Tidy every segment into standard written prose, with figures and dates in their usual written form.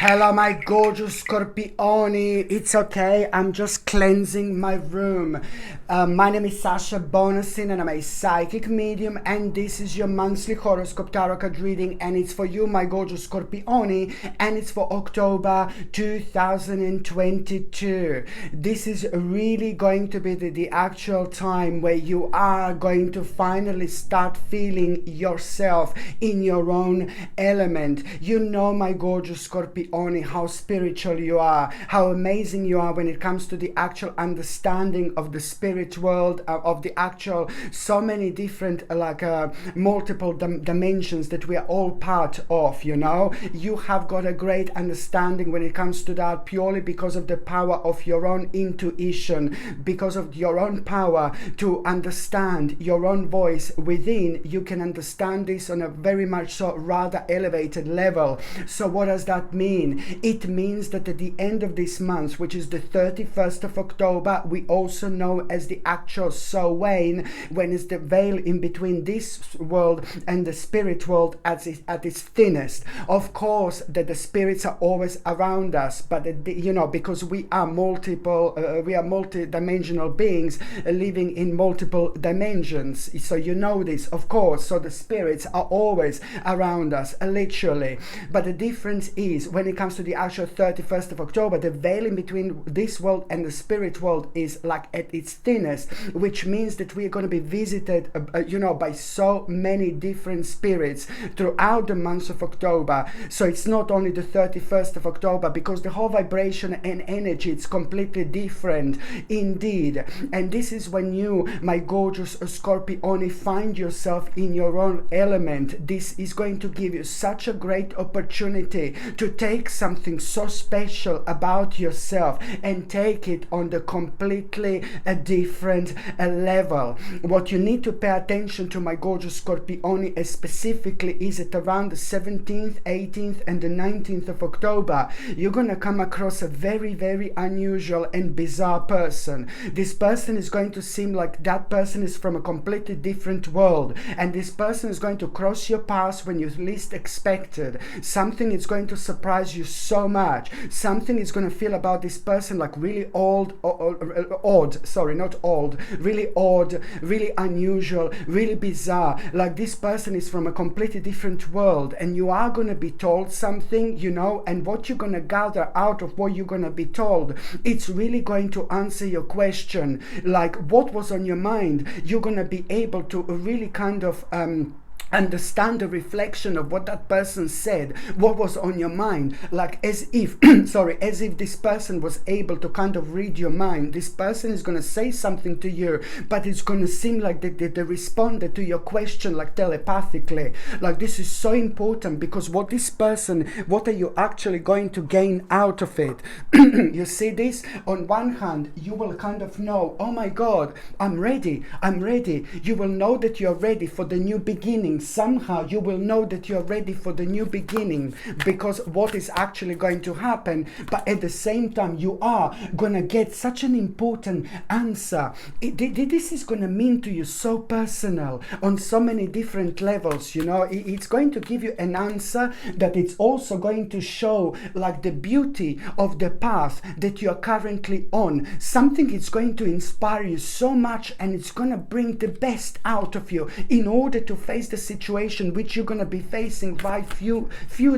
Hello, my gorgeous Scorpioni. It's okay, I'm just cleansing my room. My name is Sasha Bonasin and I'm a psychic medium, and this is your monthly horoscope tarot card reading, and it's for you, my gorgeous Scorpioni, and it's for October 2022. This is really going to be the actual time where you are going to finally start feeling yourself in your own element. You know, my gorgeous Scorpioni, how spiritual you are, how amazing you are when it comes to the actual understanding of the spirit world, of the actual so many different multiple dimensions that we are all part of. You know, you have got a great understanding when it comes to that, purely because of the power of your own intuition, because of your own power to understand your own voice within. You can understand this on a very much so rather elevated level. So what does that mean? It means that at the end of this month, which is the 31st of October, we also know as the actual Samhain, when it's the veil in between this world and the spirit world at its thinnest. Of course, that the spirits are always around us, but you know, because we are multi-dimensional beings living in multiple dimensions. So you know this, of course. So the spirits are always around us, literally. But the difference is, when it comes to the actual 31st of October, the veil in between this world and the spirit world is like at its thinnest, which means that we are going to be visited by so many different spirits throughout the month of October. So it's not only the 31st of October, because the whole vibration and energy, it's completely different indeed. And this is when you, my gorgeous Scorpioni, find yourself in your own element. This is going to give you such a great opportunity to take something so special about yourself and take it on the completely different level. What you need to pay attention to, my gorgeous Scorpioni, specifically is that around the 17th, 18th and the 19th of October, you're going to come across a very, very unusual and bizarre person. This person is going to seem like that person is from a completely different world, and this person is going to cross your path when you least expected. Something is going to surprise you so much. Something is going to feel about this person like really really odd, really unusual, really bizarre. Like this person is from a completely different world, and you are going to be told something, you know, and what you're going to gather out of what you're going to be told, it's really going to answer your question. Like, what was on your mind? You're going to be able to really kind of understand the reflection of what that person said, what was on your mind, like as if as if this person was able to kind of read your mind. This person is going to say something to you, but it's going to seem like they responded to your question like telepathically. Like, this is so important, because what are you actually going to gain out of it? You see this? On one hand, you will kind of know, oh my God, I'm ready. You will know that you're ready for the new beginning. Somehow you will know that you're ready for the new beginning, because what is actually going to happen. But at the same time, you are going to get such an important answer. This is going to mean to you so personal on so many different levels. You know, it's going to give you an answer that it's also going to show like the beauty of the path that you are currently on. Something is going to inspire you so much, and it's going to bring the best out of you in order to face the situation which you're going to be facing right few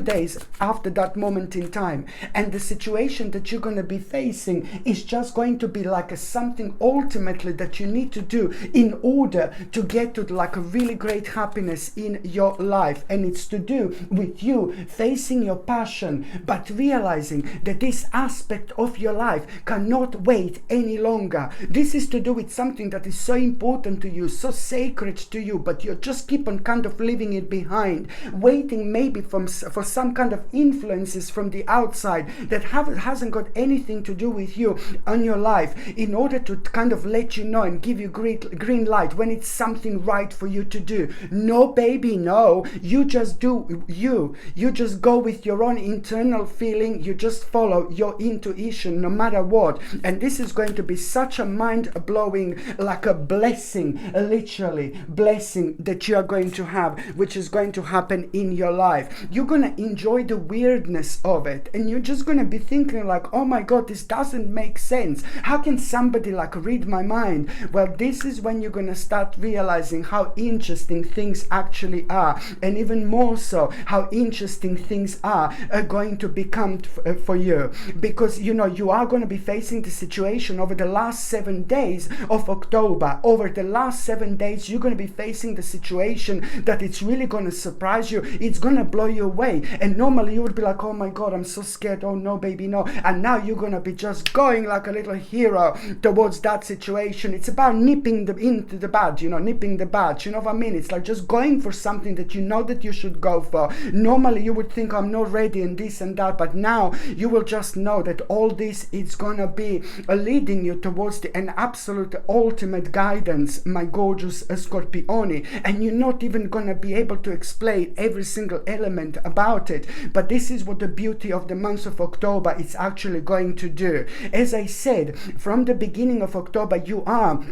days after that moment in time. And the situation that you're going to be facing is just going to be like something ultimately that you need to do in order to get to like a really great happiness in your life. And it's to do with you facing your passion, but realizing that this aspect of your life cannot wait any longer. This is to do with something that is so important to you, so sacred to you, but you just keep on kind of leaving it behind, waiting maybe for some kind of influences from the outside that hasn't got anything to do with you on your life, in order to kind of let you know and give you green light when it's something right for you to do. No, baby, no. You just do you just go with your own internal feeling. You just follow your intuition no matter what. And this is going to be such a mind-blowing, like a blessing, literally blessing that you are going to have, which is going to happen in your life. You're going to enjoy the weirdness of it, and you're just going to be thinking like, oh my God, this doesn't make sense. How can somebody like read my mind? Well, this is when you're going to start realizing how interesting things actually are, and even more so how interesting things are going to become for you, because you know you are going to be facing the situation over the last 7 days of October. Over the last 7 days, you're going to be facing the situation that it's really going to surprise you. It's going to blow you away. And normally you would be like, oh my God, I'm so scared. Oh no, baby, no. And now you're going to be just going like a little hero towards that situation. It's about nipping into the bud, you know, nipping the bud. You know what I mean? It's like just going for something that you know that you should go for. Normally you would think, I'm not ready and this and that, but now you will just know that all this is going to be leading you towards an absolute ultimate guidance, my gorgeous Scorpione, and you're not even going to be able to explain every single element about it, but this is what the beauty of the month of October is actually going to do. As I said, from the beginning of October, you are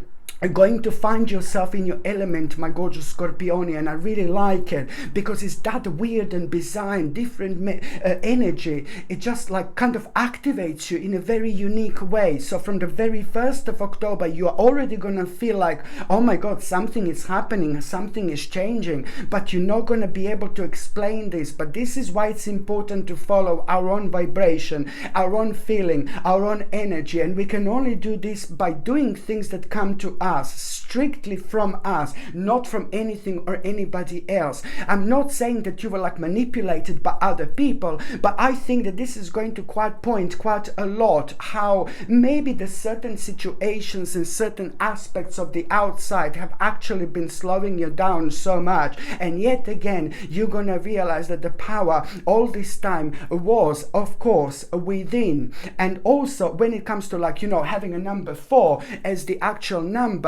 going to find yourself in your element, my gorgeous Scorpione, and I really like it because it's that weird and bizarre and different energy. It just like kind of activates you in a very unique way. So from the very 1st of October, you are already going to feel like, oh my God, something is happening, something is changing, but you're not going to be able to explain this. But this is why it's important to follow our own vibration, our own feeling, our own energy, and we can only do this by doing things that come to us, strictly from us, not from anything or anybody else. I'm not saying that you were like manipulated by other people, but I think that this is going to point quite a lot how maybe the certain situations and certain aspects of the outside have actually been slowing you down so much, and yet again you're gonna realize that the power all this time was of course within. And also when it comes to like, you know, having a number 4 as the actual number,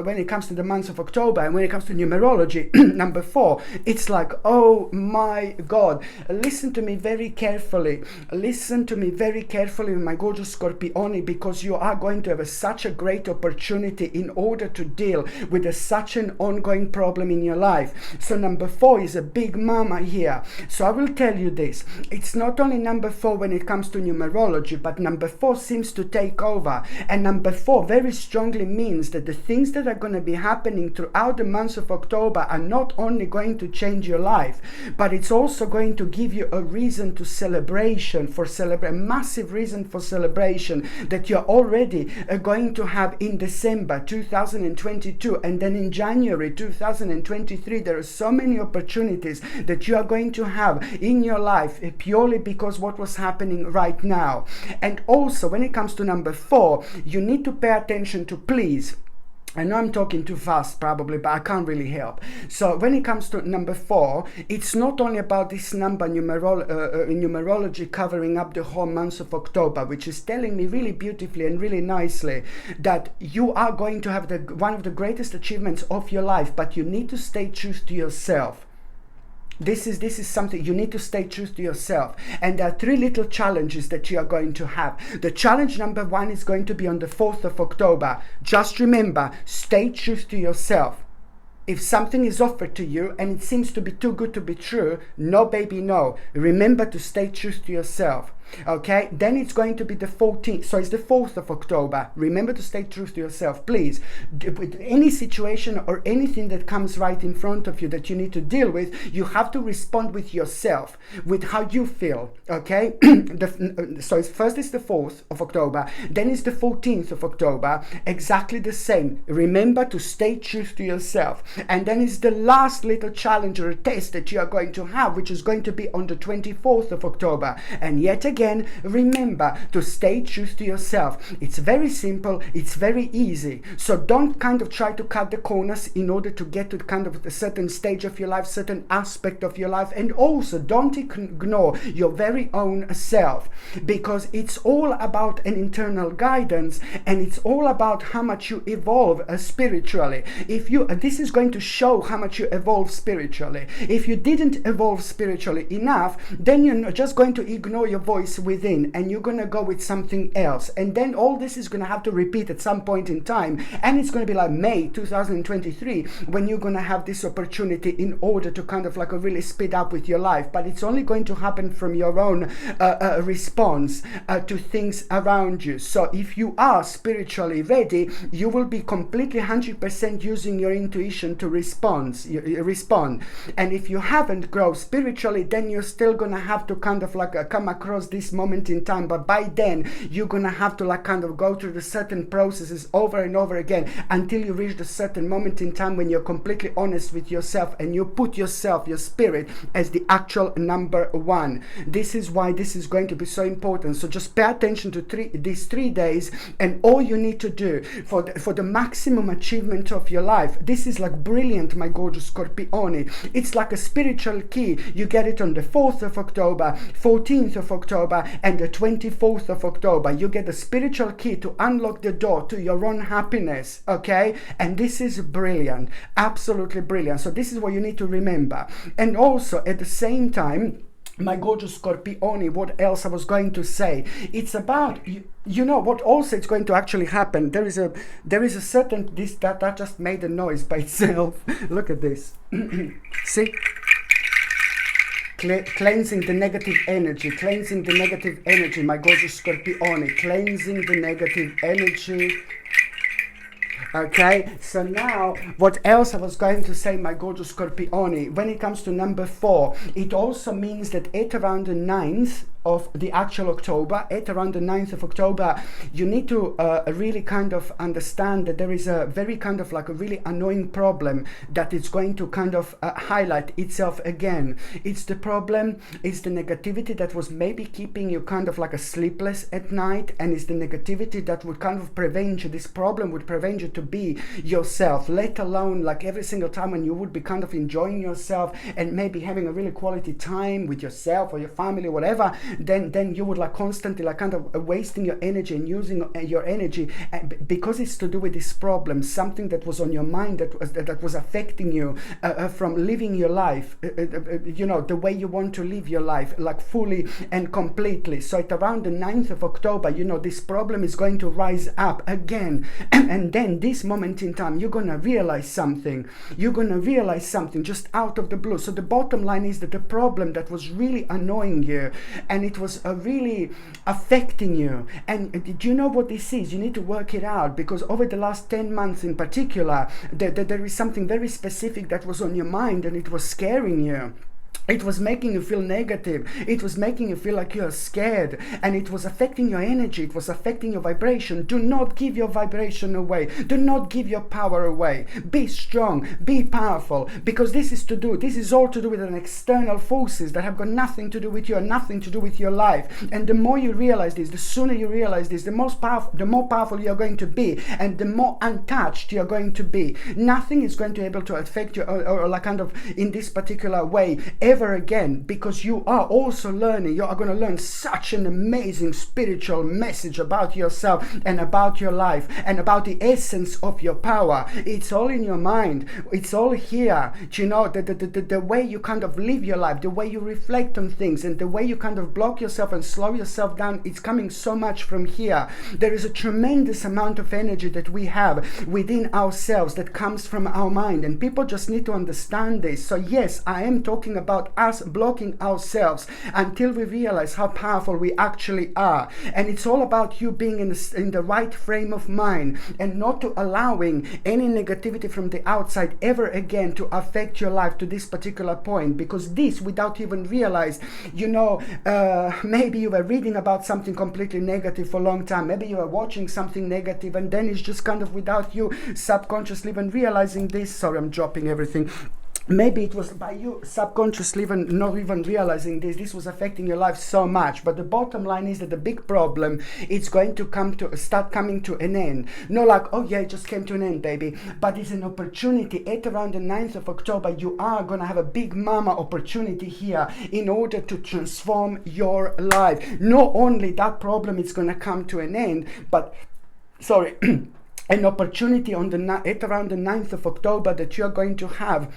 when it comes to the month of October, and when it comes to numerology, number 4, it's like, oh my God, listen to me very carefully, my gorgeous Scorpione, because you are going to have such a great opportunity in order to deal with such an ongoing problem in your life. So number 4 is a big mama here. So I will tell you this, it's not only number 4 when it comes to numerology, but number 4 seems to take over, and number 4 very strongly means that the things that are going to be happening throughout the month of October are not only going to change your life, but it's also going to give you a reason to celebration, a massive reason for celebration that you're already going to have in December 2022, and then in January 2023. There are so many opportunities that you are going to have in your life purely because what was happening right now. And also when it comes to number 4, you need to pay attention to, please, I know I'm talking too fast probably, but I can't really help. So when it comes to number 4, it's not only about this number in numerology covering up the whole month of October, which is telling me really beautifully and really nicely that you are going to have one of the greatest achievements of your life, but you need to stay true to yourself. This is something you need to stay true to yourself. And there are 3 little challenges that you are going to have. The challenge number 1 is going to be on the 4th of October. Just remember, stay true to yourself. If something is offered to you and it seems to be too good to be true, no baby, no. Remember to stay true to yourself. Okay, then it's going to be the 14th, so it's the 4th of October. Remember to stay true to yourself, please. With any situation or anything that comes right in front of you that you need to deal with, you have to respond with yourself, with how you feel. Okay, so it's first is the 4th of October, then it's the 14th of October, exactly the same. Remember to stay true to yourself. And then it's the last little challenge or test that you are going to have, which is going to be on the 24th of October. And yet again, remember to stay true to yourself. It's very simple, it's very easy. So don't kind of try to cut the corners in order to get to kind of a certain stage of your life, certain aspect of your life. And also don't ignore your very own self, because it's all about an internal guidance, and it's all about how much you evolve spiritually. If you, this is going to show how much you evolve spiritually. If you didn't evolve spiritually enough, then you're just going to ignore your voice voice within and you're going to go with something else. And then all this is going to have to repeat at some point in time. And it's going to be like May 2023 when you're going to have this opportunity in order to kind of like really speed up with your life. But it's only going to happen from your own response to things around you. So if you are spiritually ready, you will be completely 100% using your intuition to respond. And if you haven't grown spiritually, then you're still going to have to kind of like come across this moment in time. But by then, you're going to have to like kind of go through the certain processes over and over again until you reach the certain moment in time when you're completely honest with yourself and you put yourself, your spirit, as the actual number one. This is why this is going to be so important. So just pay attention to these 3 days, and all you need to do for the maximum achievement of your life. This is like brilliant, my gorgeous Scorpione. It's like a spiritual key. You get it on the 4th of October, 14th of October, and the 24th of October. You get the spiritual key to unlock the door to your own happiness, okay? And this is brilliant, absolutely brilliant. So this is what you need to remember. And also at the same time, my gorgeous Scorpione, what else I was going to say? It's about, you know what also it's going to actually happen. There is a certain, that just made a noise by itself. Look at this. See? Cleansing the negative energy, my gorgeous Scorpione, cleansing the negative energy. Okay, so now what else I was going to say, my gorgeous Scorpione, when it comes to number 4, it also means that at around the 9th of the actual October, at around the 9th of October, you need to really kind of understand that there is a very kind of like a really annoying problem that is going to kind of highlight itself again. It's the problem, it's the negativity that was maybe keeping you kind of like a sleepless at night, and it's the negativity that would kind of prevent you, this problem would prevent you to be yourself, let alone like every single time when you would be kind of enjoying yourself and maybe having a really quality time with yourself or your family, whatever, then you would like constantly like kind of wasting your energy and using your energy because it's to do with this problem, something that was on your mind that was affecting you from living your life, you know, the way you want to live your life, like fully and completely. So at around the 9th of October, you know, this problem is going to rise up again, and then this moment in time, you're gonna realize something. You're gonna realize something just out of the blue. So the bottom line is that the problem that was really annoying you and it was really affecting you, and do you know what this is? You need to work it out, because over the last 10 months in particular, there is something very specific that was on your mind and it was scaring you. It was making you feel negative. It was making you feel like you're scared, and it was affecting your energy. It was affecting your vibration. Do not give your vibration away. Do not give your power away. Be strong, be powerful, because this is all to do with an external forces that have got nothing to do with you and nothing to do with your life. And the more you realize this, the sooner you realize this, the more powerful you're going to be, and the more untouched you're going to be. Nothing is going to be able to affect you or like kind of in this particular way ever again, because you are also learning. You are going to learn such an amazing spiritual message about yourself and about your life and about the essence of your power. It's all in your mind. It's all here. Do you know, the way you kind of live your life, the way you reflect on things, and the way you kind of block yourself and slow yourself down, it's coming so much from here. There is a tremendous amount of energy that we have within ourselves that comes from our mind, and people just need to understand this. So yes, I am talking about us blocking ourselves until we realize how powerful we actually are. And it's all about you being in the right frame of mind and not to allowing any negativity from the outside ever again to affect your life to this particular point, because this, without even realize, you know, maybe you were reading about something completely negative for a long time, maybe you were watching something negative, and then it's just kind of without you subconsciously even realizing this. Sorry, I'm dropping everything. Maybe it was by you subconsciously even not even realizing this was affecting your life so much. But the bottom line is that the big problem is going to start coming to an end. Not like, oh yeah, it just came to an end, baby. But it's an opportunity. At around the 9th of October, you are going to have a big mama opportunity here in order to transform your life. Not only that problem is going to come to an end, but, sorry, an opportunity at around the 9th of October that you're going to have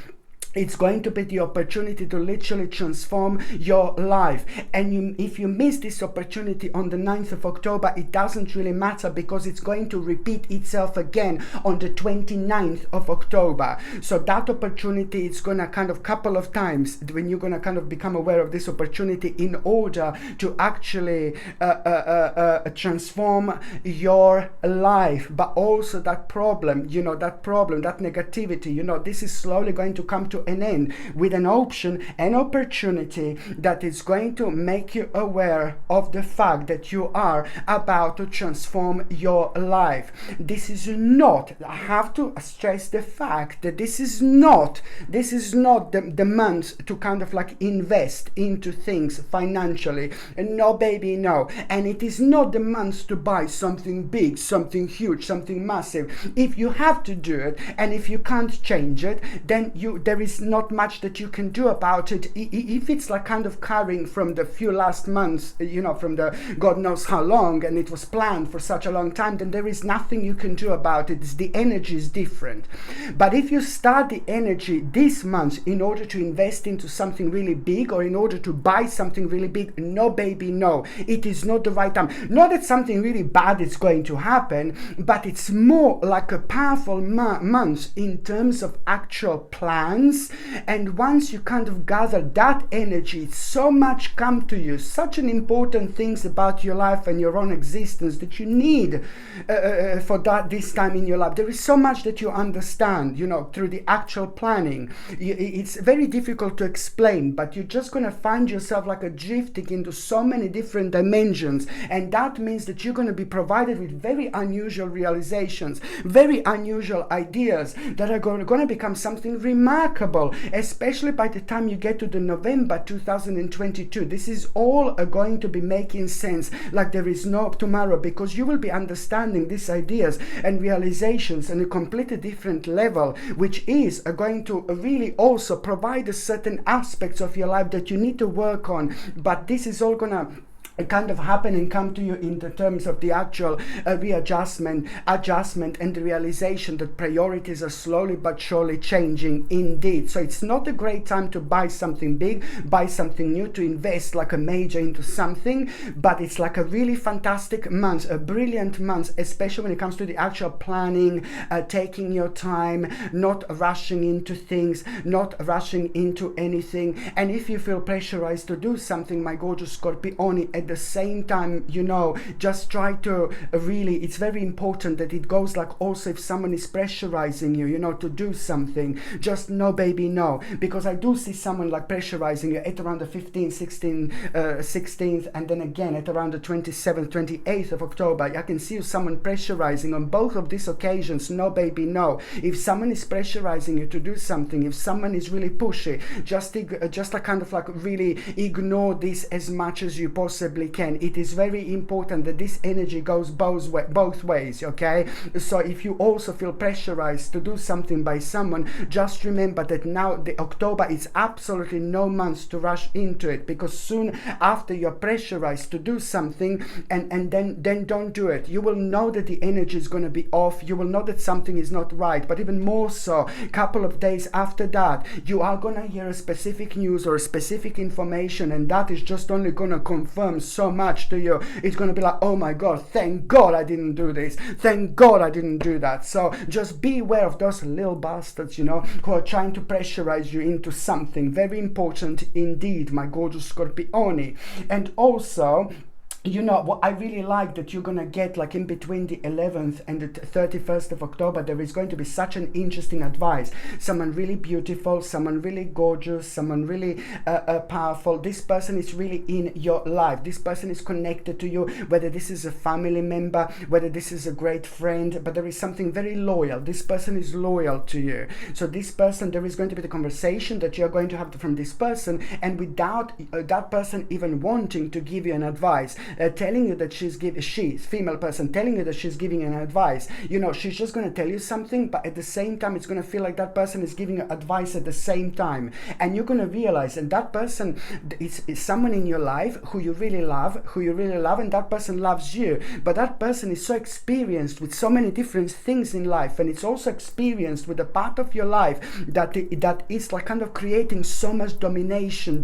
it's going to be the opportunity to literally transform your life. And if you miss this opportunity on the 9th of October, it doesn't really matter, because it's going to repeat itself again on the 29th of October. So that opportunity is going to kind of couple of times when you're going to kind of become aware of this opportunity in order to actually transform your life. But also that problem, that negativity, this is slowly going to come to an end with an opportunity that is going to make you aware of the fact that you are about to transform your life. This is not, I have to stress the fact that this is not the month to kind of like invest into things financially. No, baby, no. And it is not the month to buy something big, something huge, something massive. If you have to do it, and if you can't change it, then there is not much that you can do about it. If it's like kind of carrying from the few last months, from the God knows how long, and it was planned for such a long time, then there is nothing you can do about it. The energy is different. But if you start the energy this month in order to invest into something really big, or in order to buy something really big, no, baby, no. It is not the right time. Not that something really bad is going to happen, but it's more like a powerful month in terms of actual plans. And once you kind of gather that energy, so much come to you, such an important things about your life and your own existence that you need for this time in your life. There is so much that you understand, through the actual planning. It's very difficult to explain, but you're just going to find yourself like a drifting into so many different dimensions. And that means that you're going to be provided with very unusual realizations, very unusual ideas that are going to become something remarkable, especially by the time you get to the November 2022. This is all going to be making sense like there is no tomorrow, because you will be understanding these ideas and realizations on a completely different level, which is going to really also provide certain aspects of your life that you need to work on. But this is all gonna kind of happen and come to you in the terms of the actual adjustment, and the realization that priorities are slowly but surely changing indeed. So it's not a great time to buy something big, buy something new, to invest like a major into something, but it's like a really fantastic month, a brilliant month, especially when it comes to the actual planning, taking your time, not rushing into things, not rushing into anything. And if you feel pressurized to do something, my gorgeous Scorpione, at the same time, just try to really, it's very important that it goes like also if someone is pressurizing you, to do something, just no, baby, no. Because I do see someone like pressurizing you at around the 15th, 16th, and then again at around the 27th, 28th of October. I can see someone pressurizing on both of these occasions. No, baby, no. If someone is pressurizing you to do something, if someone is really pushy, just like kind of like really ignore this as much as you possibly can. It is very important that this energy goes both ways, okay? So if you also feel pressurized to do something by someone, just remember that now the October is absolutely no month to rush into it, because soon after you're pressurized to do something and then don't do it. You will know that the energy is going to be off. You will know that something is not right. But even more so, a couple of days after that, you are going to hear a specific news or a specific information, and that is just only going to confirm so much to you. It's going to be like, oh my God, thank God I didn't do this. Thank God I didn't do that. So just be aware of those little bastards, who are trying to pressurize you into something. Very important indeed, my gorgeous Scorpione. And also, what I really like that you're going to get like in between the 11th and the 31st of October, there is going to be such an interesting advice. Someone really beautiful, someone really gorgeous, someone really powerful. This person is really in your life. This person is connected to you, whether this is a family member, whether this is a great friend, but there is something very loyal. This person is loyal to you. So this person, there is going to be the conversation that you're going to have from this person, and without that person even wanting to give you an advice. telling you that she's female person telling you that she's giving an advice. You know, she's just going to tell you something, but at the same time it's going to feel like that person is giving you advice at the same time, and you're going to realize, and that person is someone in your life who you really love, and that person loves you, but that person is so experienced with so many different things in life, and it's also experienced with a part of your life that is like kind of creating so much domination.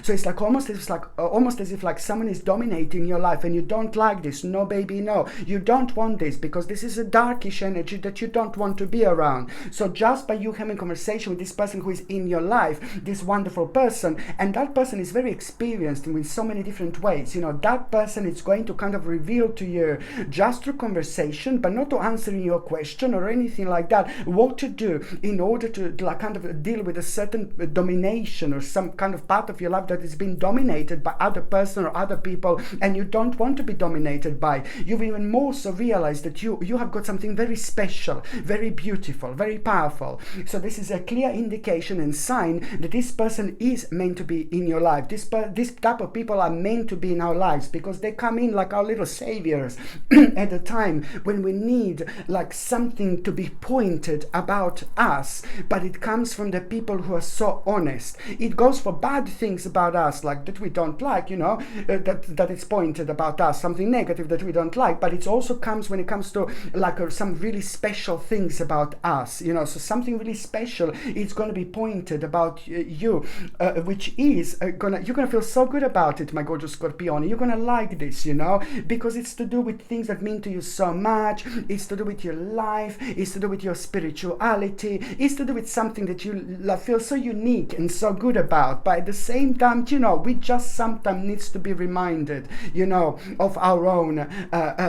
So it's like almost as if like someone is dominating your life, and you don't like this. No, baby, no, you don't want this, because this is a darkish energy that you don't want to be around. So just by you having conversation with this person who is in your life, this wonderful person, and that person is very experienced in so many different ways, you know, that person is going to kind of reveal to you just through conversation, but not to answering your question or anything like that, what to do in order to like kind of deal with a certain domination or some kind of part of your life that is being dominated by other person or other people, and you don't want to be dominated by. You've even more so realized that you have got something very special, very beautiful, very powerful. So this is a clear indication and sign that this person is meant to be in your life. This type of people are meant to be in our lives, because they come in like our little saviors at a time when we need like something to be pointed about us, but it comes from the people who are so honest. It goes for bad things about us, like that we don't like, you know, that it's pointed about us, something negative that we don't like, but it also comes when it comes to like some really special things about us, you know. So something really special is going to be pointed about you, which is you're gonna feel so good about it, my gorgeous Scorpione. You're gonna like this, you know, because it's to do with things that mean to you so much. It's to do with your life, it's to do with your spirituality, it's to do with something that you feel so unique and so good about. But at the same time, you know, we just sometimes needs to be reminded, you know, of our own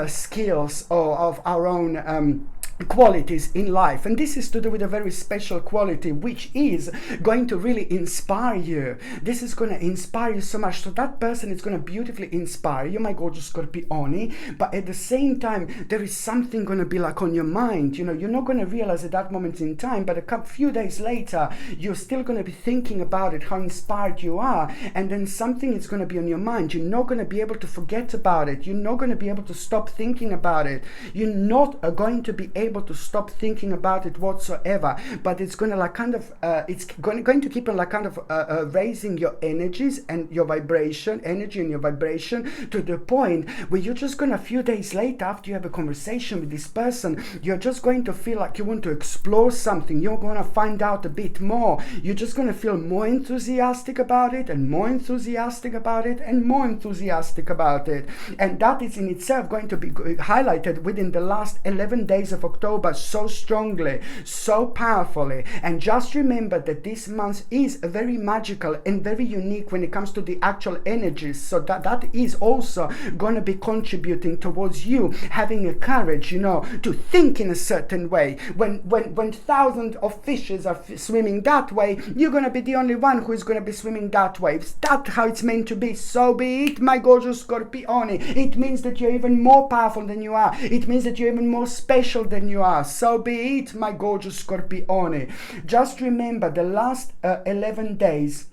skills, or of our own qualities in life. And this is to do with a very special quality, which is going to really inspire you. This is going to inspire you so much. So that person is going to beautifully inspire you, my gorgeous Scorpione, but at the same time there is something going to be like on your mind. You know, you're not going to realize at that moment in time, but a few days later you're still going to be thinking about it, how inspired you are, and then something is going to be on your mind. You're not going to be able to forget about it. You're not going to be able to stop thinking about it. You're not going to be able to stop thinking about it whatsoever, but it's going to like kind of it's going to keep on like kind of raising your energies and your vibration, energy and your vibration, to the point where you're just going to, a few days later after you have a conversation with this person, you're just going to feel like you want to explore something. You're going to find out a bit more. You're just going to feel more enthusiastic about it, and more enthusiastic about it, and more enthusiastic about it. And that is in itself going to be highlighted within the last 11 days of October so strongly, so powerfully. And just remember that this month is very magical and very unique when it comes to the actual energies. So that is also going to be contributing towards you having a courage, you know, to think in a certain way. When thousands of fishes are swimming that way, you're going to be the only one who is going to be swimming that way. Is that how it's meant to be? So be it, my gorgeous Scorpione. It means that you're even more powerful than you are. It means that you're even more special than you are. So be it, my gorgeous Scorpione. Just remember the last 11 days.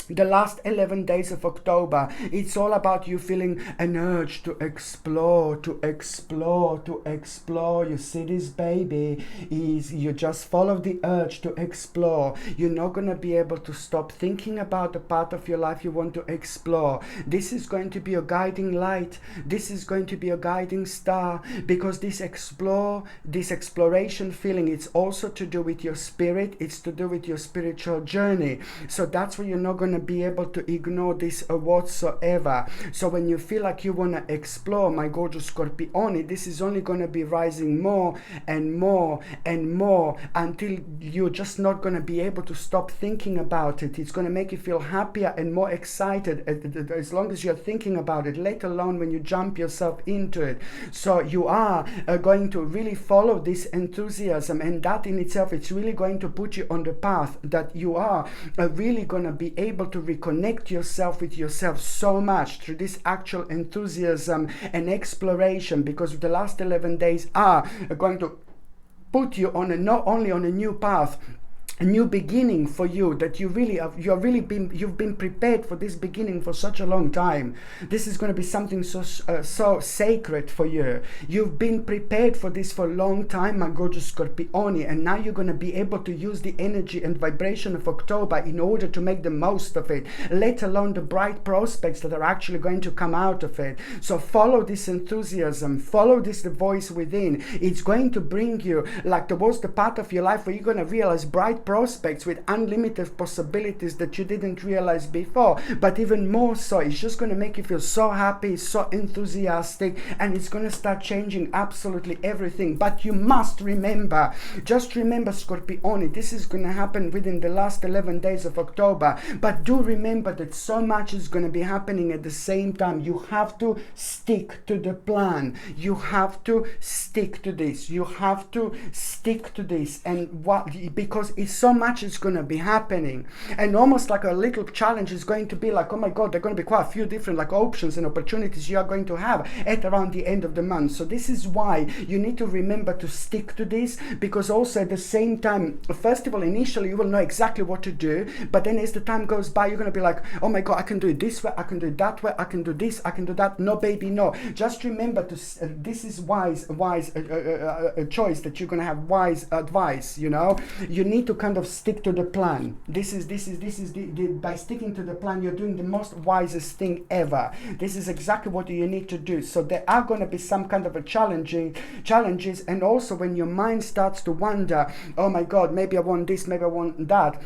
The last 11 days of October, it's all about you feeling an urge to explore, to explore, to explore. You see this, baby, is you just follow the urge to explore. You're not going to be able to stop thinking about the part of your life you want to explore. This is going to be your guiding light. This is going to be your guiding star, because this exploration feeling, it's also to do with your spirit. It's to do with your spiritual journey. So that's where you're not going to be able to ignore this whatsoever. So when you feel like you want to explore, my gorgeous Scorpione, this is only going to be rising more and more and more until you're just not going to be able to stop thinking about it. It's going to make you feel happier and more excited as long as you're thinking about it, let alone when you jump yourself into it. So you are going to really follow this enthusiasm, and that in itself, it's really going to put you on the path that you are really going to be able to reconnect yourself with yourself so much through this actual enthusiasm and exploration, because the last 11 days are going to put you on not only on a new path a new beginning for you, that you've been prepared for this beginning for such a long time. This is going to be something so sacred for you. You've been prepared for this for a long time, my gorgeous Scorpione, and now you're going to be able to use the energy and vibration of October in order to make the most of it, let alone the bright prospects that are actually going to come out of it. So follow this enthusiasm, follow this the voice within. It's going to bring you like towards the path of your life where you're going to realize bright prospects with unlimited possibilities that you didn't realize before. But even more so, it's just going to make you feel so happy, so enthusiastic, and it's going to start changing absolutely everything. But you must remember, just remember, Scorpione, this is going to happen within the last 11 days of October. But do remember that so much is going to be happening at the same time. You have to stick to the plan. You have to stick to this. You have to stick to this. And because it's so much is going to be happening, and almost like a little challenge is going to be like, oh my god, there are going to be quite a few different like options and opportunities you are going to have at around the end of the month. So this is why you need to remember to stick to this, because also at the same time, first of all, initially you will know exactly what to do, but then as the time goes by, you're going to be like, oh my god, I can do it this way, I can do it that way, I can do this, I can do that. No baby, no. Just remember to this is wise choice, that you're going to have wise advice. You know, you need to kind of stick to the plan. This is by sticking to the plan, you're doing the most wisest thing ever. This is exactly what you need to do. So there are going to be some kind of a challenges, and also when your mind starts to wonder, oh my god, maybe I want this, maybe I want that,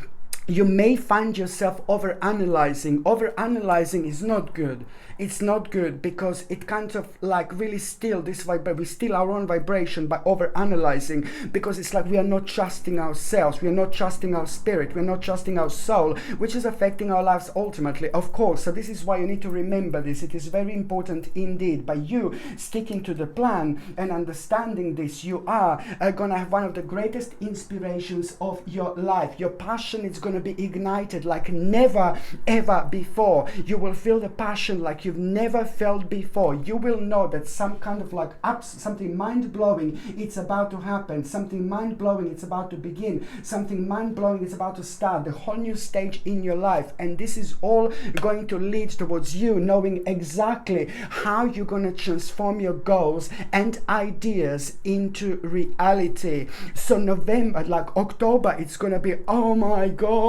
you may find yourself overanalyzing. Overanalyzing is not good. It's not good, because it kind of like really steal this vibration. We steal our own vibration by overanalyzing, because it's like we are not trusting ourselves, we are not trusting our spirit, we're not trusting our soul, which is affecting our lives ultimately, of course. So this is why you need to remember this. It is very important indeed. By you sticking to the plan and understanding this, you are gonna have one of the greatest inspirations of your life. Your passion is going to be ignited like never ever before. You will feel the passion like you've never felt before. You will know that some kind of like something mind-blowing, it's about to happen. Something mind-blowing, it's about to begin. Something mind-blowing, it's about to start. The whole new stage in your life. And this is all going to lead towards you knowing exactly how you're going to transform your goals and ideas into reality. So November, like October, it's going to be, oh my god,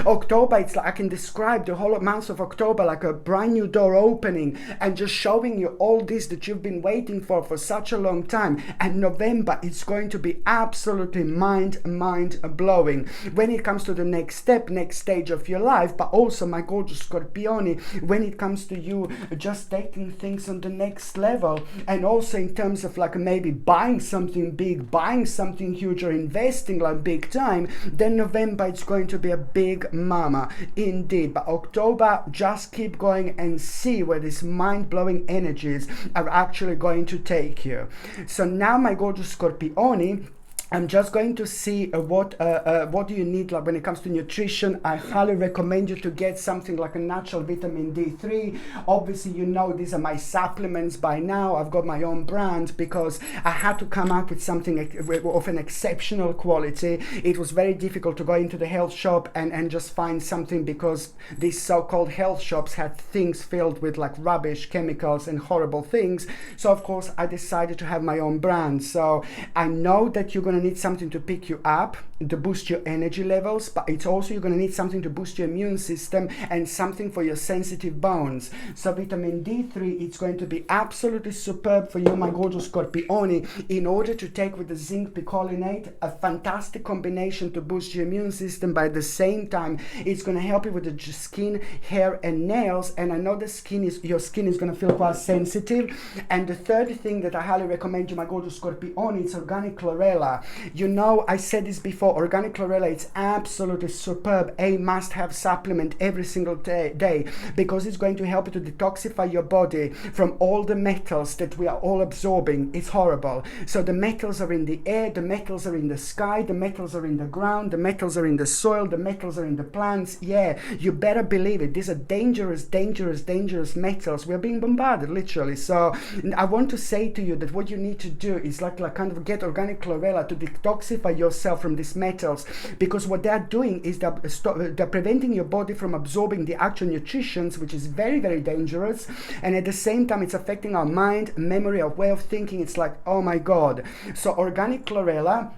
October, it's like I can describe the whole month of October like a brand new door opening and just showing you all this that you've been waiting for such a long time. And November, it's going to be absolutely mind blowing when it comes to the next step, next stage of your life. But also, my gorgeous Scorpione, when it comes to you just taking things on the next level, and also in terms of like maybe buying something big, buying something huge, or investing like big time, then November, it's going to be a big mama indeed. But October, just keep going and see where these mind-blowing energies are actually going to take you. So now, my gorgeous Scorpione, I'm just going to see what do you need like when it comes to nutrition. I highly recommend you to get something like a natural vitamin D3. Obviously, you know these are my supplements by now. I've got my own brand because I had to come up with something of an exceptional quality. It was very difficult to go into the health shop and just find something, because these so-called health shops had things filled with like rubbish, chemicals and horrible things. So of course I decided to have my own brand. So I know that you're going to need something to pick you up, to boost your energy levels, but it's also you're going to need something to boost your immune system and something for your sensitive bones. So vitamin D3, it's going to be absolutely superb for you, my gorgeous Scorpione, in order to take with the zinc picolinate, a fantastic combination to boost your immune system. But at the same time, it's going to help you with the skin, hair and nails. And I know your skin is going to feel quite sensitive. And the third thing that I highly recommend you, my gorgeous Scorpione, it's organic chlorella. You know, I said this before, organic chlorella, it's absolutely superb, a must-have supplement every single day, because it's going to help you to detoxify your body from all the metals that we are all absorbing. It's horrible. So the metals are in the air, the metals are in the sky, the metals are in the ground, the metals are in the soil, the metals are in the plants. Yeah, you better believe it. These are dangerous metals. We're being bombarded, literally. So I want to say to you that what you need to do is like kind of get organic chlorella to to detoxify yourself from these metals, because what they're doing is they're preventing your body from absorbing the actual nutrients, which is very, very dangerous. And at the same time, it's affecting our mind, memory, our way of thinking. It's like, oh my God. So organic chlorella,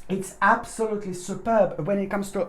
it's absolutely superb when it comes to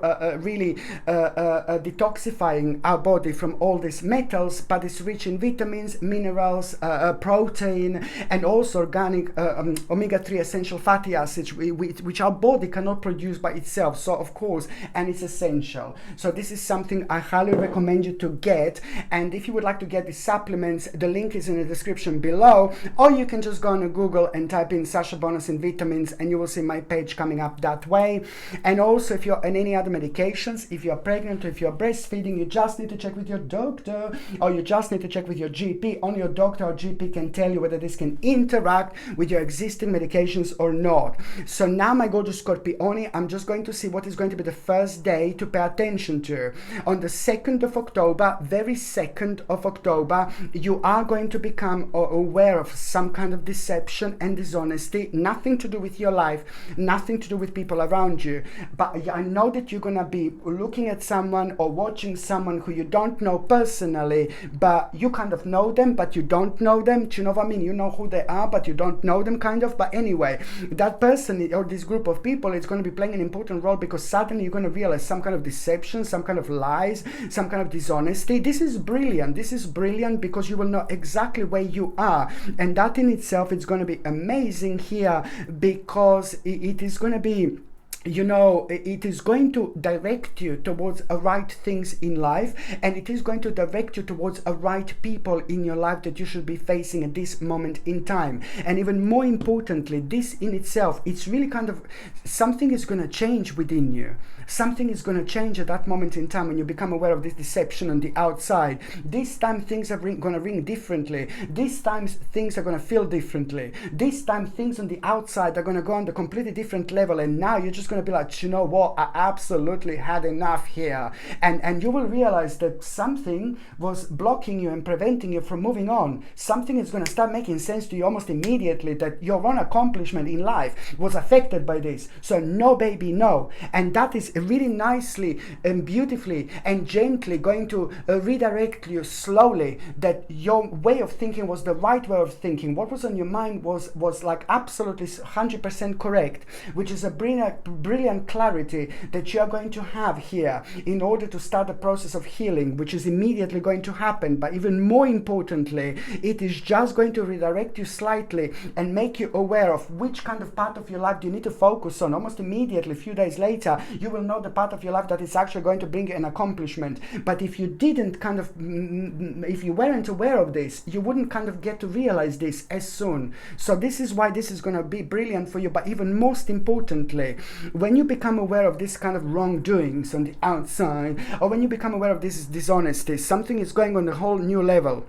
really detoxifying our body from all these metals, but it's rich in vitamins, minerals, protein, and also organic omega-3 essential fatty acids, which our body cannot produce by itself. So of course, and it's essential. So this is something I highly recommend you to get. And if you would like to get these supplements, the link is in the description below, or you can just go on Google and type in Sasha Bonasin vitamins, and you will see my page coming up that way. And also, if you're on any other medications, if you're pregnant or if you're breastfeeding, you just need to check with your doctor, or you just need to check with your GP. Only your doctor or GP can tell you whether this can interact with your existing medications or not. So now, my gorgeous Scorpioni, I'm just going to see what is going to be the first day to pay attention to. On the 2nd of October, very 2nd of October, you are going to become aware of some kind of deception and dishonesty, nothing to do with your life, nothing to do with people around you. But I know that you're gonna be looking at someone or watching someone who you don't know personally, but you kind of know them, but you don't know them. Do you know what I mean? You know who they are, but you don't know them, kind of. But anyway, that person or this group of people is going to be playing an important role, because suddenly you're going to realize some kind of deception, some kind of lies, some kind of dishonesty. This is brilliant. This is brilliant, because you will know exactly where you are, and that in itself is going to be amazing here, because it is going to be, you know, it is going to direct you towards right things in life, and it is going to direct you towards right people in your life that you should be facing at this moment in time. And even more importantly, this in itself, it's really kind of, something is going to change within you. Something is going to change at that moment in time when you become aware of this deception on the outside. This time things are going to ring differently. This time things are going to feel differently. This time things on the outside are going to go on a completely different level, and now you're just going to be like, you know what, I absolutely had enough here. And you will realize that something was blocking you and preventing you from moving on. Something is going to start making sense to you almost immediately, that your own accomplishment in life was affected by this. So no, baby, no. And that is really nicely and beautifully and gently going to redirect you slowly, that your way of thinking was the right way of thinking. What was on your mind was like absolutely 100% correct, which is a brilliant clarity that you are going to have here in order to start the process of healing, which is immediately going to happen. But even more importantly, it is just going to redirect you slightly and make you aware of which kind of part of your life do you need to focus on. Almost immediately, a few days later, you will know the part of your life that is actually going to bring you an accomplishment. But if you didn't kind of, if you weren't aware of this, you wouldn't kind of get to realize this as soon. So this is why this is going to be brilliant for you. But even most importantly, when you become aware of this kind of wrongdoings on the outside, or when you become aware of this dishonesty, something is going on a whole new level.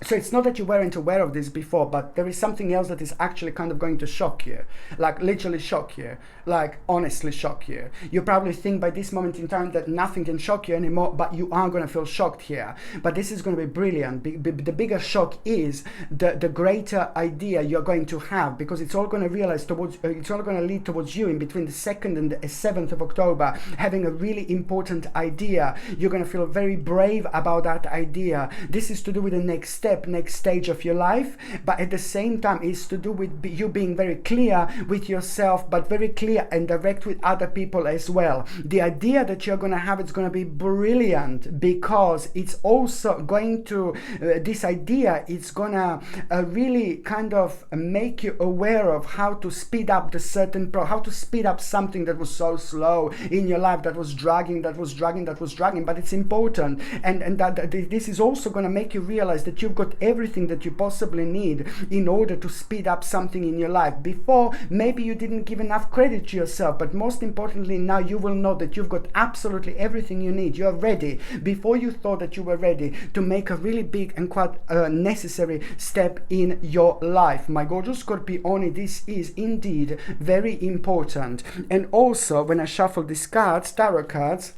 So it's not that you weren't aware of this before, but there is something else that is actually kind of going to shock you, like literally shock you, like honestly shock you. You probably think by this moment in time that nothing can shock you anymore, but you are going to feel shocked here. But this is going to be brilliant. The bigger shock is the greater idea you're going to have, because it's all going to realize towards, it's all going to lead towards you in between the 2nd and the 7th of October, having a really important idea. You're going to feel very brave about that idea. This is to do with the next step, next stage of your life, but at the same time it's to do with you being very clear with yourself, but very clear and direct with other people as well. The idea that you're going to have, it's going to be brilliant, because it's also going to this idea, it's gonna really kind of make you aware of how to speed up the certain how to speed up something that was so slow in your life, that was dragging, but it's important. And that this is also going to make you realize that you've got everything that you possibly need in order to speed up something in your life. Before, maybe you didn't give enough credit to yourself, but most importantly, now you will know that you've got absolutely everything you need. You're ready. Before, you thought that you were ready to make a really big and quite necessary step in your life. My gorgeous Scorpioni, this is indeed very important. And also, when I shuffle these cards, tarot cards,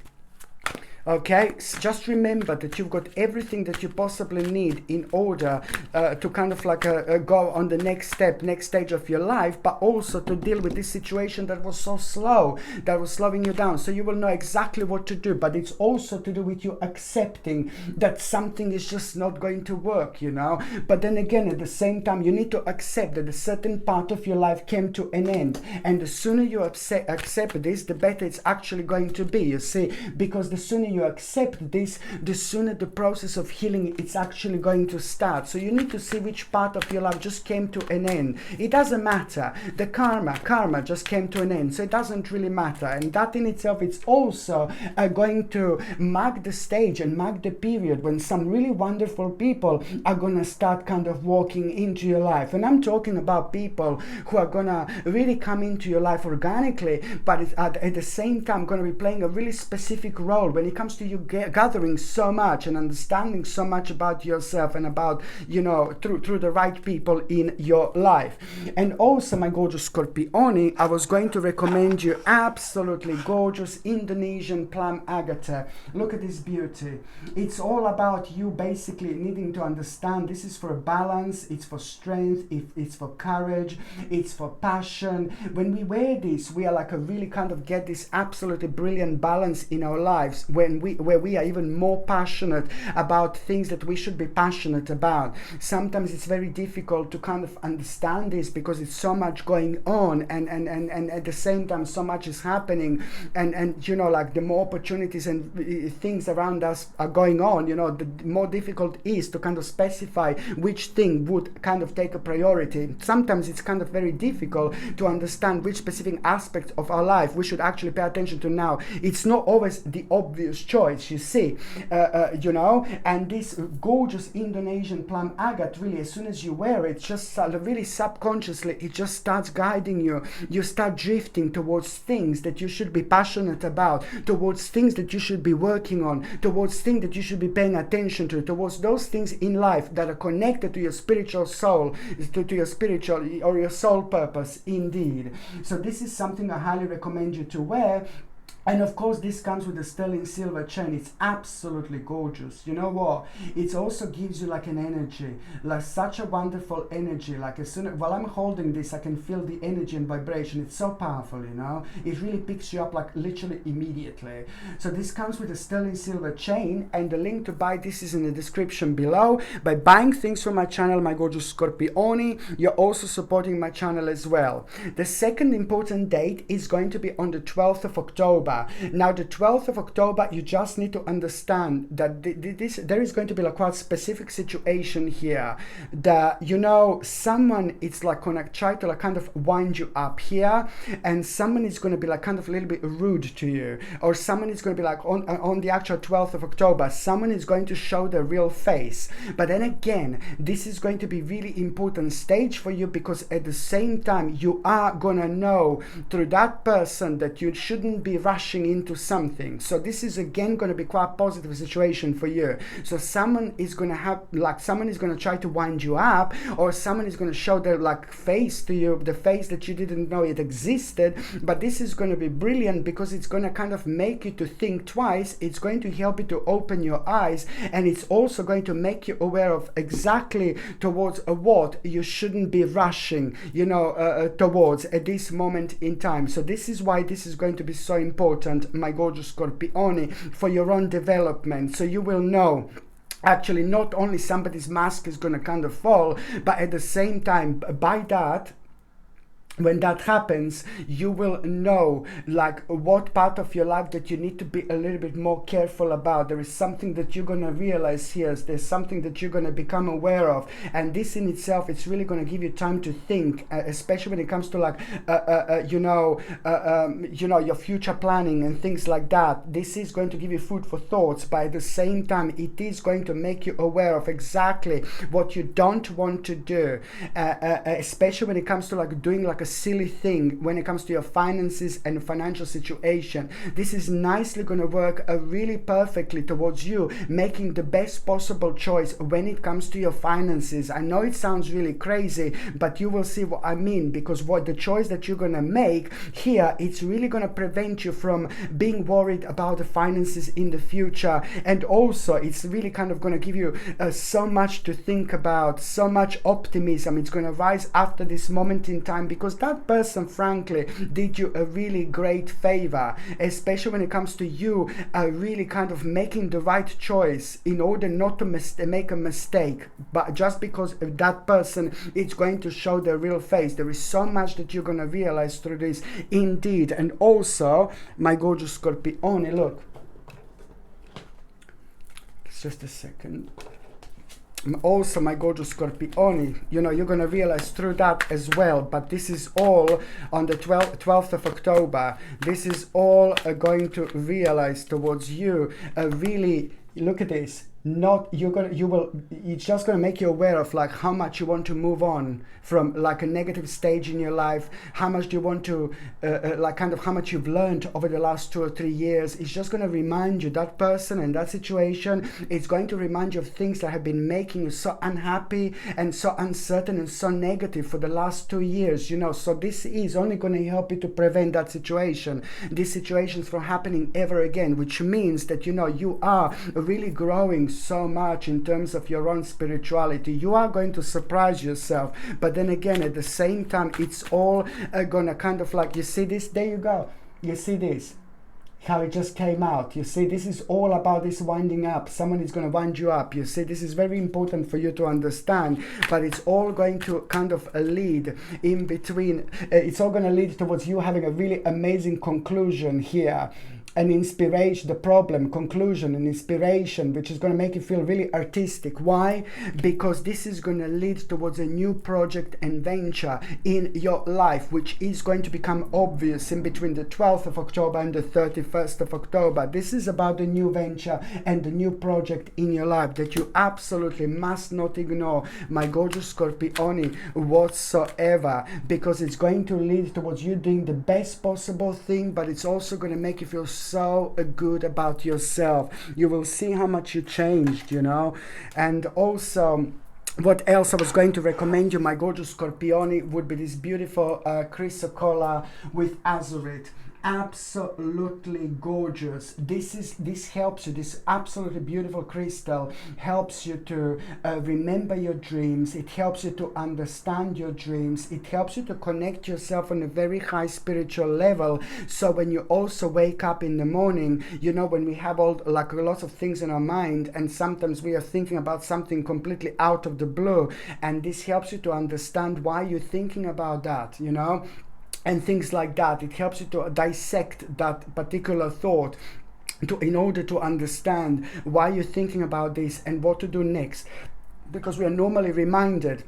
Okay, just remember that you've got everything that you possibly need in order to kind of like go on the next step, next stage of your life, but also to deal with this situation that was so slow, that was slowing you down. So you will know exactly what to do, but it's also to do with you accepting that something is just not going to work, you know. But then again, at the same time, you need to accept that a certain part of your life came to an end, and the sooner you accept this, the better it's actually going to be, you see, because the sooner you accept this, the sooner the process of healing it's actually going to start. So you need to see which part of your life just came to an end. It doesn't matter. The karma just came to an end, so it doesn't really matter. And that in itself, it's also going to mark the stage and mark the period when some really wonderful people are going to start kind of walking into your life. And I'm talking about people who are going to really come into your life organically, but it's at the same time going to be playing a really specific role when it comes to you gathering so much and understanding so much about yourself and about, you know, through the right people in your life. And also, my gorgeous Scorpioni, I was going to recommend you absolutely gorgeous Indonesian plum agate. Look at this beauty. It's all about you basically needing to understand this is for balance, it's for strength, it's for courage, it's for passion. When we wear this, we are like a really kind of get this absolutely brilliant balance in our lives where we are even more passionate about things that we should be passionate about. Sometimes it's very difficult to kind of understand this because it's so much going on, and at the same time so much is happening, and you know, like the more opportunities and things around us are going on, you know, the more difficult it is to kind of specify which thing would kind of take a priority. Sometimes it's kind of very difficult to understand which specific aspects of our life we should actually pay attention to now. It's not always the obvious choice, you see, you know. And this gorgeous Indonesian plum agate, really, as soon as you wear it, just really subconsciously, it just starts guiding you. You start drifting towards things that you should be passionate about, towards things that you should be working on, towards things that you should be paying attention to, towards those things in life that are connected to your spiritual soul, to your spiritual or your soul purpose indeed. So this is something I highly recommend you to wear. And of course, this comes with a sterling silver chain. It's absolutely gorgeous. You know what? It also gives you like an energy, like such a wonderful energy. Like as soon as, while I'm holding this, I can feel the energy and vibration. It's so powerful, you know. It really picks you up like literally immediately. So this comes with a sterling silver chain, and the link to buy this is in the description below. By buying things from my channel, my gorgeous Scorpioni, you're also supporting my channel as well. The second important date is going to be on the 12th of October. Now, the 12th of October, you just need to understand that there is going to be like quite specific situation here. That, you know, someone it's like gonna try to like kind of wind you up here, and someone is going to be like kind of a little bit rude to you, or someone is going to be like on the actual 12th of October, someone is going to show their real face. But then again, this is going to be really important stage for you, because at the same time you are gonna know through that person that you shouldn't be rushing into something. So this is again going to be quite a positive situation for you. So someone is going to have like someone is going to try to wind you up, or someone is going to show their like face to you, the face that you didn't know it existed. But this is going to be brilliant because it's going to kind of make you to think twice. It's going to help you to open your eyes, and it's also going to make you aware of exactly towards what you shouldn't be rushing, you know, towards at this moment in time. So this is why this is going to be so important, my gorgeous Scorpioni, for your own development. So you will know actually not only somebody's mask is going to kind of fall, but at the same time, by that, when that happens, you will know like what part of your life that you need to be a little bit more careful about. There is something that you're going to realize here. There's something that you're going to become aware of, and this in itself, it's really going to give you time to think, especially when it comes to like you know, your future planning and things like that. This is going to give you food for thoughts, but at the same time it is going to make you aware of exactly what you don't want to do, especially when it comes to like doing like a a silly thing when it comes to your finances and financial situation. This is nicely going to work really perfectly towards you making the best possible choice when it comes to your finances. I know it sounds really crazy, but you will see what I mean, because what the choice that you're going to make here, it's really going to prevent you from being worried about the finances in the future. And also it's really kind of going to give you so much to think about, so much optimism. It's going to rise after this moment in time, because that person frankly did you a really great favor, especially when it comes to you really kind of making the right choice in order not to make a mistake. But just because that person is going to show their real face, there is so much that you're going to realize through this indeed. And also my gorgeous Scorpione, look, it's just a second. Also my gorgeous Scorpione, you know, you're going to realize through that as well. But this is all on the 12th of October. This is all going to realize towards you really, look at this, not it's just going to make you aware of like how much you want to move on from like a negative stage in your life, how much do you want to like kind of how much you've learned over the last 2 or 3 years. It's just going to remind you, that person and that situation, it's going to remind you of things that have been making you so unhappy and so uncertain and so negative for the last 2 years, you know. So this is only going to help you to prevent that situation, these situations from happening ever again, which means that, you know, you are really growing so much in terms of your own spirituality. You are going to surprise yourself, but then again at the same time it's all gonna kind of like, you see this, there you go, you see this, how it just came out. You see, this is all about this winding up. Someone is going to wind you up. You see, this is very important for you to understand, but it's all going to kind of lead in between. It's all going to lead towards you having a really amazing conclusion here. An inspiration, the problem, conclusion, and inspiration, which is going to make you feel really artistic. Why? Because this is going to lead towards a new project and venture in your life, which is going to become obvious in between the 12th of October and the 31st of October. This is about the new venture and the new project in your life that you absolutely must not ignore, my gorgeous Scorpione, whatsoever, because it's going to lead towards you doing the best possible thing, but it's also going to make you feel so good about yourself. You will see how much you changed, you know. And also, what else I was going to recommend you, my gorgeous Scorpione, would be this beautiful chrysocolla with azurite. Absolutely gorgeous. This helps you, this absolutely beautiful crystal helps you to remember your dreams. It helps you to understand your dreams. It helps you to connect yourself on a very high spiritual level. So when you also wake up in the morning, you know, when we have all like lots of things in our mind, and sometimes we are thinking about something completely out of the blue, and this helps you to understand why you're thinking about that, you know, and things like that. It helps you to dissect that particular thought in order to understand why you're thinking about this and what to do next. Because we are normally reminded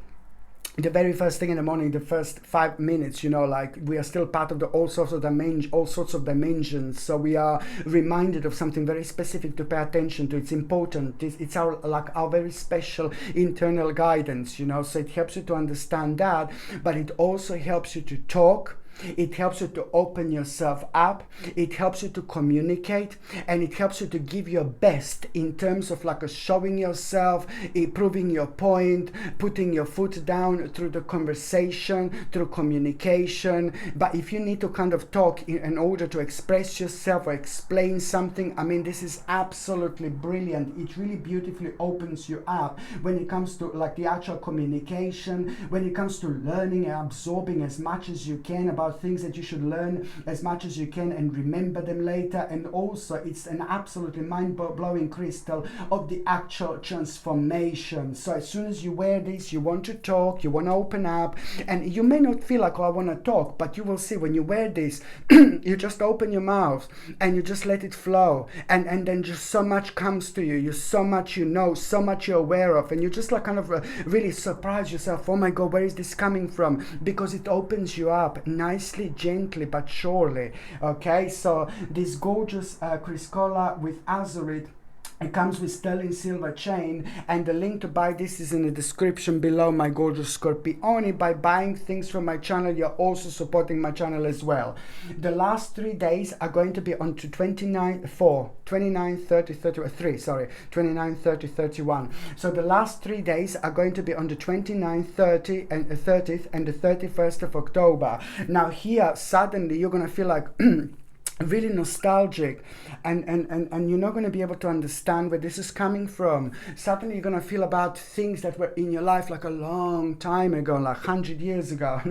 the very first thing in the morning, the first 5 minutes, you know, like we are still part of the all sorts of dimensions. So we are reminded of something very specific to pay attention to. It's important. It's our very special internal guidance, you know. So it helps you to understand that, but it also helps you to talk. It helps you to open yourself up. It helps you to communicate, and it helps you to give your best in terms of like showing yourself, proving your point, putting your foot down through the conversation, through communication. But if you need to kind of talk in order to express yourself or explain something, I mean, this is absolutely brilliant. It really beautifully opens you up when it comes to like the actual communication, when it comes to learning and absorbing as much as you can about things that you should learn as much as you can and remember them later. And also it's an absolutely mind-blowing crystal of the actual transformation. So as soon as you wear this, you want to talk, you want to open up, and you may not feel like, oh, I want to talk, but you will see when you wear this you just open your mouth and you just let it flow, and then just so much comes to you, so much you know, so much you're aware of, and you just like kind of really surprise yourself. Oh my god, where is this coming from? Because it opens you up nicely, gently but surely. Okay, so this gorgeous chrysocolla with azurite It comes with sterling silver chain, and the link to buy this is in the description below, my gorgeous Scorpioni. By buying things from my channel, you're also supporting my channel as well. The last 3 days are going to be on to 29, 30, 31. So the last 3 days are going to be on the 29th, 30, and 30th, and the 31st of October. Now here, suddenly, you're going to feel like really nostalgic, and you're not going to be able to understand where this is coming from. Suddenly you're going to feel about things that were in your life like a long time ago, like 100 years ago.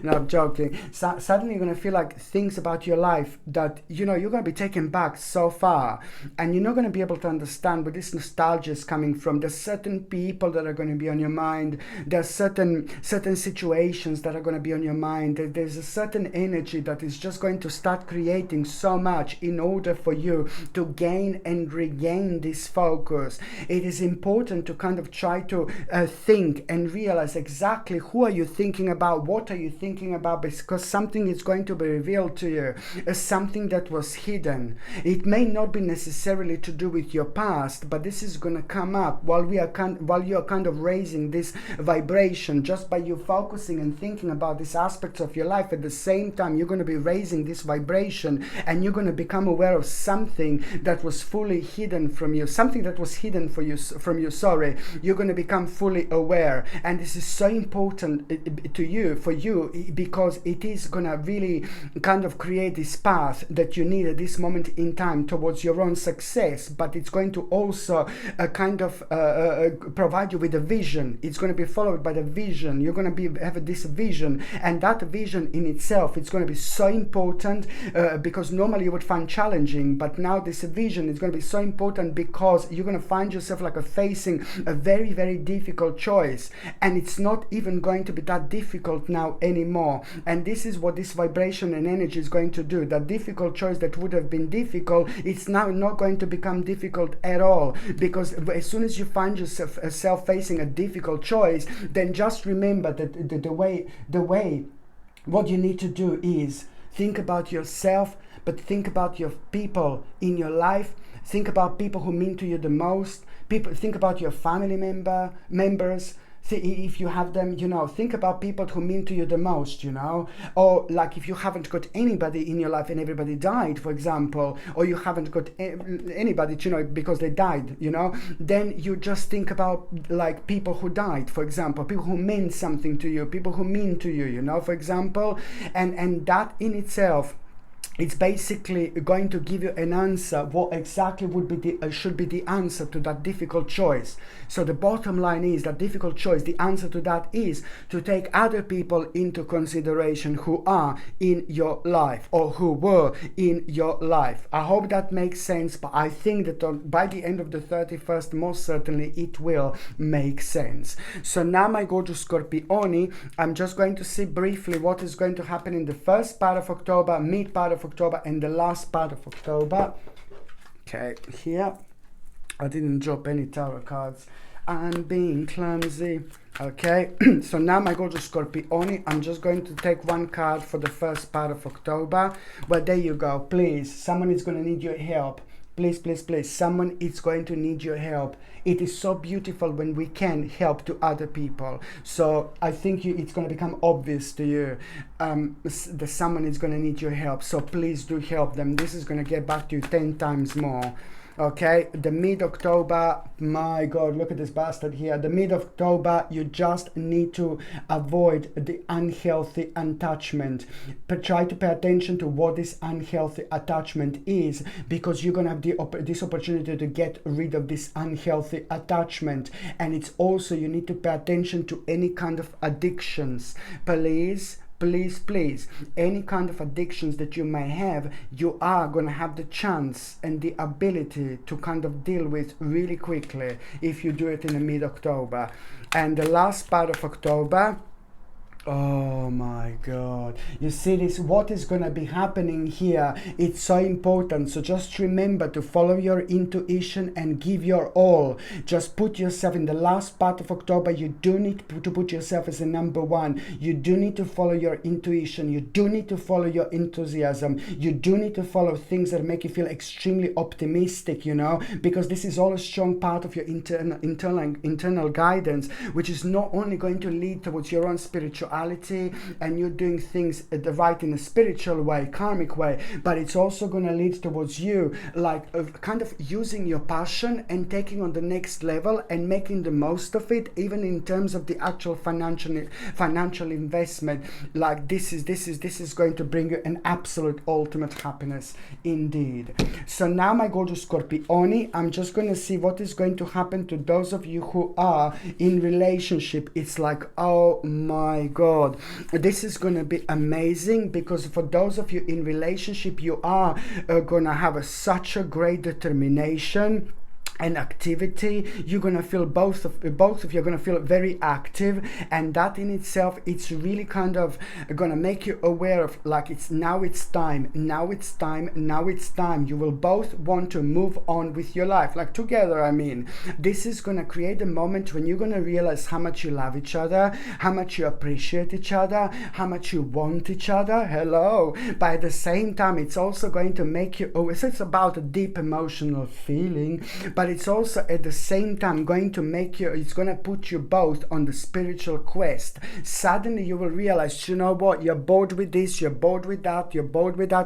No, I'm joking. Suddenly you're going to feel like things about your life that, you know, you're going to be taken back so far, and you're not going to be able to understand where this nostalgia is coming from. There's certain people that are going to be on your mind. There's certain situations that are going to be on your mind. There's a certain energy that is just going to start creating so much in order for you to gain and regain this focus. It is important to kind of try to think and realize exactly who are you thinking about, what are you thinking about, because something is going to be revealed to you as something that was hidden. It may not be necessarily to do with your past, but this is going to come up while you are kind of raising this vibration. Just by you focusing and thinking about these aspects of your life, at the same time you're going to be raising this vibration, and you're going to become aware of something that was fully hidden from you, something that was hidden from you, sorry. You're going to become fully aware, and this is so important for you, because it is going to really kind of create this path that you need at this moment in time towards your own success. But it's going to also provide you with a vision. It's going to be followed by the vision. You're going to have this vision, and that vision in itself, it's going to be so important, because normally you would find challenging, but now this vision is going to be so important, because you're going to find yourself like facing a very, very difficult choice, and it's not even going to be that difficult now anymore. And this is what this vibration and energy is going to do. That difficult choice that would have been difficult, it's now not going to become difficult at all, because as soon as you find yourself facing a difficult choice, then just remember that the way what you need to do is think about yourself, but think about your people in your life. Think about people who mean to you the most. Think about your family members. If you have them, you know, think about people who mean to you the most, you know. Or like if you haven't got anybody in your life and everybody died, for example, or you haven't got anybody, you know, because they died, you know, then you just think about like people who died, for example, people who meant something to you, people who mean to you, you know, for example, and that in itself, it's basically going to give you an answer, what exactly would be should be the answer to that difficult choice. So the bottom line is that difficult choice, the answer to that is to take other people into consideration who are in your life or who were in your life. I hope that makes sense, but I think that by the end of the 31st, most certainly it will make sense. So now, my gorgeous Scorpioni, I'm just going to see briefly what is going to happen in the first part of October, mid part of October, and the last part of October. Okay, here I didn't drop any tarot cards. I'm being clumsy. Okay, so now, my gorgeous Scorpioni, I'm just going to take one card for the first part of October. But there you go. Please, someone is going to need your help. Please, please, please, someone is going to need your help. It is so beautiful when we can help to other people. So I think it's going to become obvious to you that someone is going to need your help. So please do help them. This is going to get back to you 10 times more. Okay, the mid-October, my God, look at this bastard here. The mid-October, you just need to avoid the unhealthy attachment. But try to pay attention to what this unhealthy attachment is, because you're going to have this opportunity to get rid of this unhealthy attachment. And it's also, you need to pay attention to any kind of addictions. Please, any kind of addictions that you may have, you are going to have the chance and the ability to kind of deal with really quickly if you do it in the mid-October. And the last part of October, Oh my God. You see this, what is going to be happening here? It's so important. So just remember to follow your intuition and give your all. Just put yourself in the last part of October. You do need to put yourself as a number one. You do need to follow your intuition. You do need to follow your enthusiasm. You do need to follow things that make you feel extremely optimistic, you know, because this is all a strong part of your internal guidance, which is not only going to lead towards your own spirituality and you're doing things right in a spiritual way, karmic way, but it's also going to lead towards you like kind of using your passion and taking on the next level and making the most of it, even in terms of the actual financial investment. Like this is going to bring you an absolute ultimate happiness indeed. So now, my gorgeous Scorpioni, I'm just going to see what is going to happen to those of you who are in relationship. It's like, oh my God, this is going to be amazing, because for those of you in relationship, you are going to have such a great determination and activity. You're gonna feel both of you are gonna feel very active, and that in itself, it's really kind of gonna make you aware of like it's time. You will both want to move on with your life, like together. I mean, this is gonna create a moment when you're gonna realize how much you love each other, how much you appreciate each other, how much you want each other. Hello. But at the same time, it's also going to make you so it's about a deep emotional feeling, but it's also at the same time going to make you, it's going to put you both on the spiritual quest. Suddenly you will realize, you know what, you're bored with this, you're bored with that,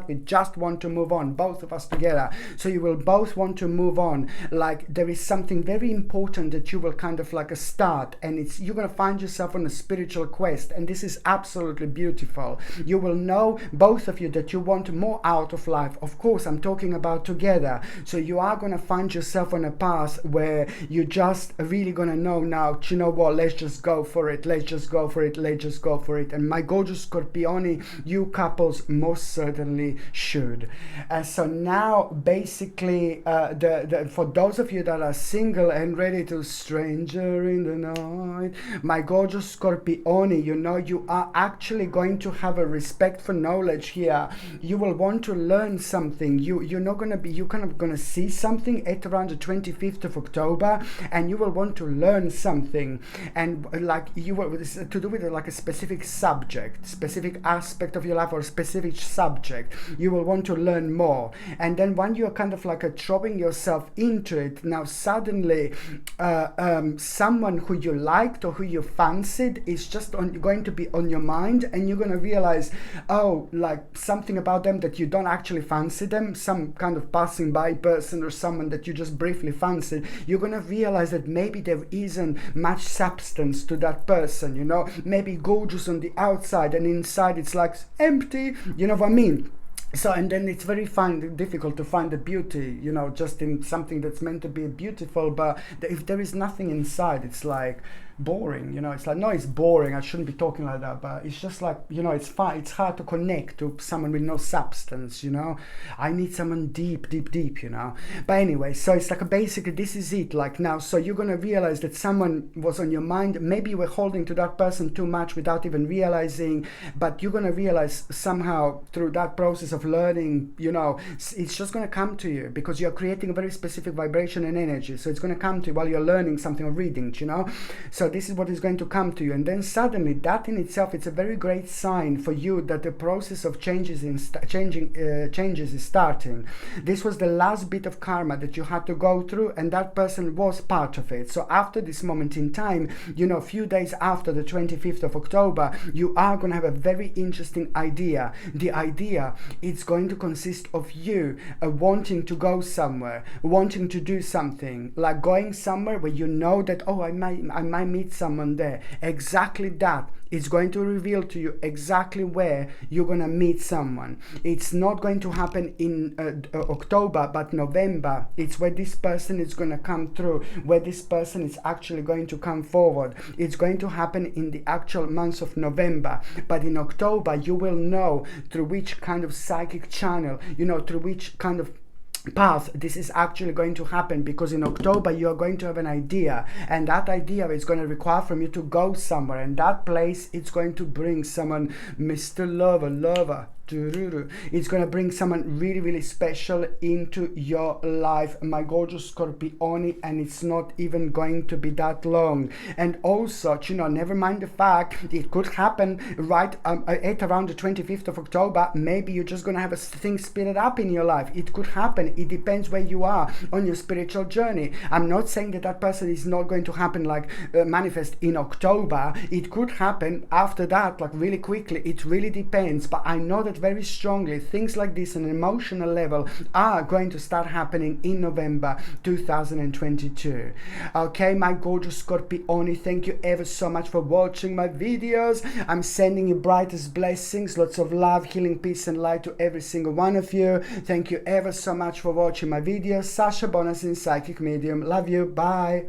we just want to move on, both of us together. So you will both want to move on. Like there is something very important that you will kind of like a start, and it's you're going to find yourself on a spiritual quest, and this is absolutely beautiful. You will know, both of you, that you want more out of life. Of course, I'm talking about together. So you are going to find yourself on a path where you just really gonna know now, you know what, let's just go for it. And my gorgeous Scorpioni, you couples most certainly should. So now basically for those of you that are single and ready to stranger in the night, my gorgeous Scorpioni, you know, you are actually going to have a respect for knowledge here. You will want to learn something. You're kind of gonna see something at around the 25th of October, and you will want to learn something, and like you will to do with like a specific subject, specific aspect of your life, or a specific subject. You will want to learn more, and then when you're kind of like throwing yourself into it, now suddenly someone who you liked or who you fancied is just going to be on your mind, and you're going to realize, oh, like something about them that you don't actually fancy them, some kind of passing by person or someone that you just briefly fancied. You're gonna realize that maybe there isn't much substance to that person, you know, maybe gorgeous on the outside and inside it's like empty, you know what I mean? So, and then it's very difficult to find the beauty, you know, just in something that's meant to be beautiful, but if there is nothing inside, it's like boring, you know. It's like, no, it's boring, I shouldn't be talking like that, but it's just like, you know, it's hard to connect to someone with no substance, you know. I need someone deep, you know. But anyway, so it's like basically this is it, like now, so you're gonna realize that someone was on your mind, maybe you were holding to that person too much without even realizing, but you're gonna realize somehow through that process of learning, you know, it's just gonna come to you because you're creating a very specific vibration and energy, so it's gonna come to you while you're learning something or reading, you know. So this is what is going to come to you, and then suddenly that in itself, it's a very great sign for you that the process of changes is starting. This was the last bit of karma that you had to go through, and that person was part of it. So after this moment in time, you know, a few days after the 25th of October, you are going to have a very interesting idea. The idea, it's going to consist of you wanting to go somewhere, wanting to do something, like going somewhere where you know that, oh, I might meet someone there. Exactly that. It's going to reveal to you exactly where you're going to meet someone. It's not going to happen in October, but November. It's where this person is going to come through, where this person is actually going to come forward. It's going to happen in the actual month of November. But in October, you will know through which kind of psychic channel, you know, through which kind of path, this is actually going to happen, because in October you are going to have an idea, and that idea is going to require from you to go somewhere, and that place, it's going to bring someone, Mr. Lover. It's going to bring someone really, really special into your life, my gorgeous Scorpioni, and it's not even going to be that long. And also, you know, never mind the fact it could happen right at around the 25th of October. Maybe you're just going to have a thing speeded up in your life. It could happen. It depends where you are on your spiritual journey. I'm not saying that that person is not going to happen, like manifest in October. It could happen after that, like really quickly. It really depends. But I know that very strongly things like this on an emotional level are going to start happening in November 2022. Okay, my gorgeous Scorpioni, thank you ever so much for watching my videos. I'm sending you brightest blessings, lots of love, healing, peace and light to every single one of you. Thank you ever so much for watching my videos. Sasha Bonasin, psychic medium. Love you. Bye.